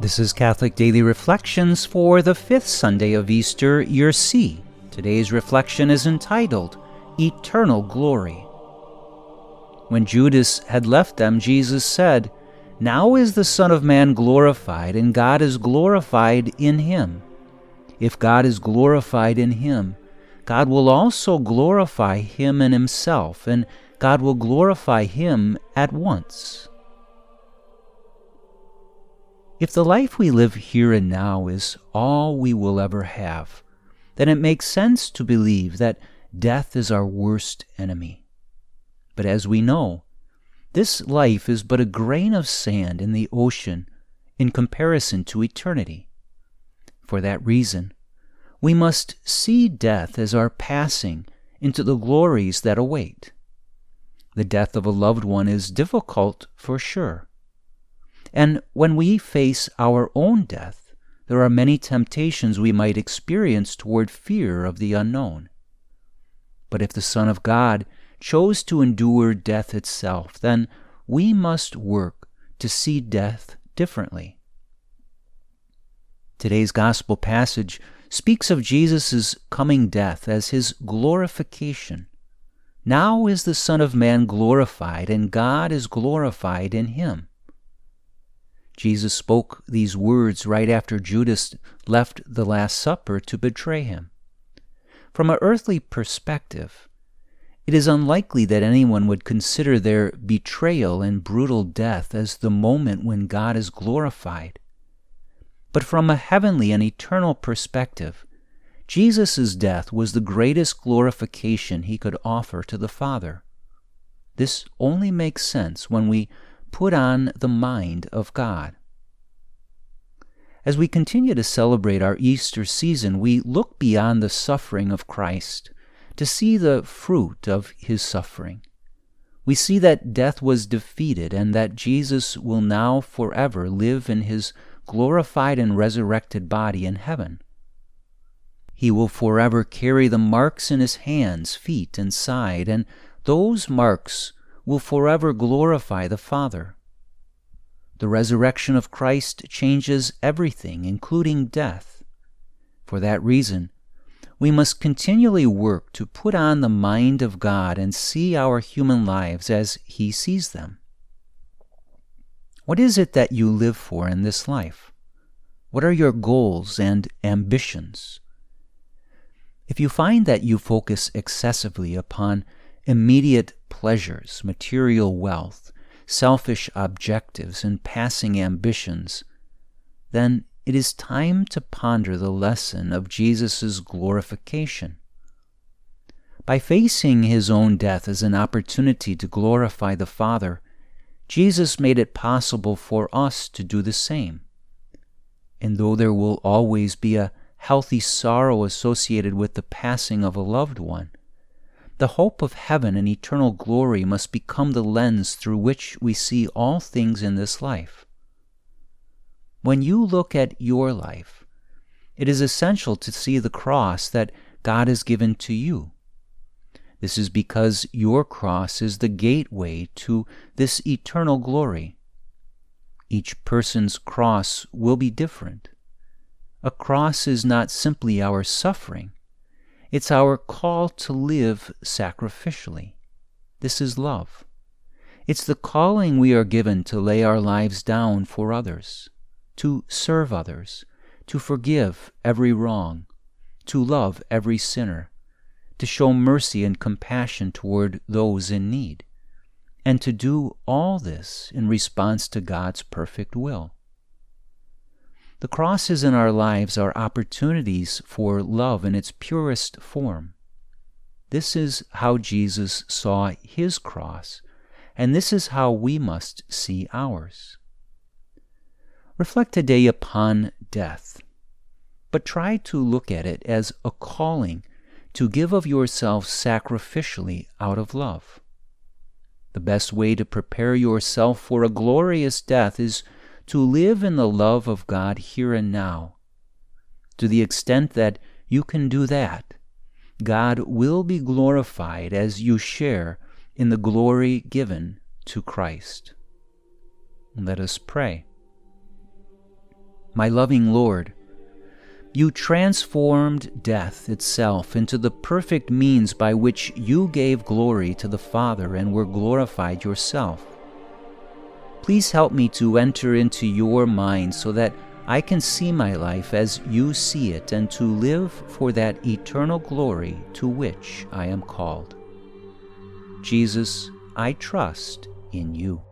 This is Catholic Daily Reflections for the fifth Sunday of Easter, Year C. Today's reflection is entitled, Eternal Glory. When Judas had left them, Jesus said, "Now is the Son of Man glorified, and God is glorified in him. If God is glorified in him, God will also glorify him in himself, and God will glorify him at once." If the life we live here and now is all we will ever have, then it makes sense to believe that death is our worst enemy. But as we know, this life is but a grain of sand in the ocean in comparison to eternity. For that reason, we must see death as our passing into the glories that await. The death of a loved one is difficult for sure. And when we face our own death, there are many temptations we might experience toward fear of the unknown. But if the Son of God chose to endure death itself, then we must work to see death differently. Today's Gospel passage speaks of Jesus' coming death as his glorification. Now is the Son of Man glorified, and God is glorified in him. Jesus spoke these words right after Judas left the Last Supper to betray him. From an earthly perspective, it is unlikely that anyone would consider their betrayal and brutal death as the moment when God is glorified. But from a heavenly and eternal perspective, Jesus' death was the greatest glorification he could offer to the Father. This only makes sense when we put on the mind of God. As we continue to celebrate our Easter season, we look beyond the suffering of Christ to see the fruit of his suffering. We see that death was defeated and that Jesus will now forever live in his glorified and resurrected body in heaven. He will forever carry the marks in his hands, feet, and side, and those marks will forever glorify the Father. The resurrection of Christ changes everything, including death. For that reason, we must continually work to put on the mind of God and see our human lives as he sees them. What is it that you live for in this life? What are your goals and ambitions? If you find that you focus excessively upon immediate pleasures, material wealth, selfish objectives, and passing ambitions, then it is time to ponder the lesson of Jesus' glorification. By facing his own death as an opportunity to glorify the Father, Jesus made it possible for us to do the same. And though there will always be a healthy sorrow associated with the passing of a loved one, the hope of heaven and eternal glory must become the lens through which we see all things in this life. When you look at your life, it is essential to see the cross that God has given to you. This is because your cross is the gateway to this eternal glory. Each person's cross will be different. A cross is not simply our suffering. It's our call to live sacrificially. This is love. It's the calling we are given to lay our lives down for others, to serve others, to forgive every wrong, to love every sinner, to show mercy and compassion toward those in need, and to do all this in response to God's perfect will. The crosses in our lives are opportunities for love in its purest form. This is how Jesus saw his cross, and this is how we must see ours. Reflect today upon death, but try to look at it as a calling to give of yourself sacrificially out of love. The best way to prepare yourself for a glorious death is to live in the love of God here and now. To the extent that you can do that, God will be glorified as you share in the glory given to Christ. Let us pray. My loving Lord, you transformed death itself into the perfect means by which you gave glory to the Father and were glorified yourself. Please help me to enter into your mind so that I can see my life as you see it and to live for that eternal glory to which I am called. Jesus, I trust in you.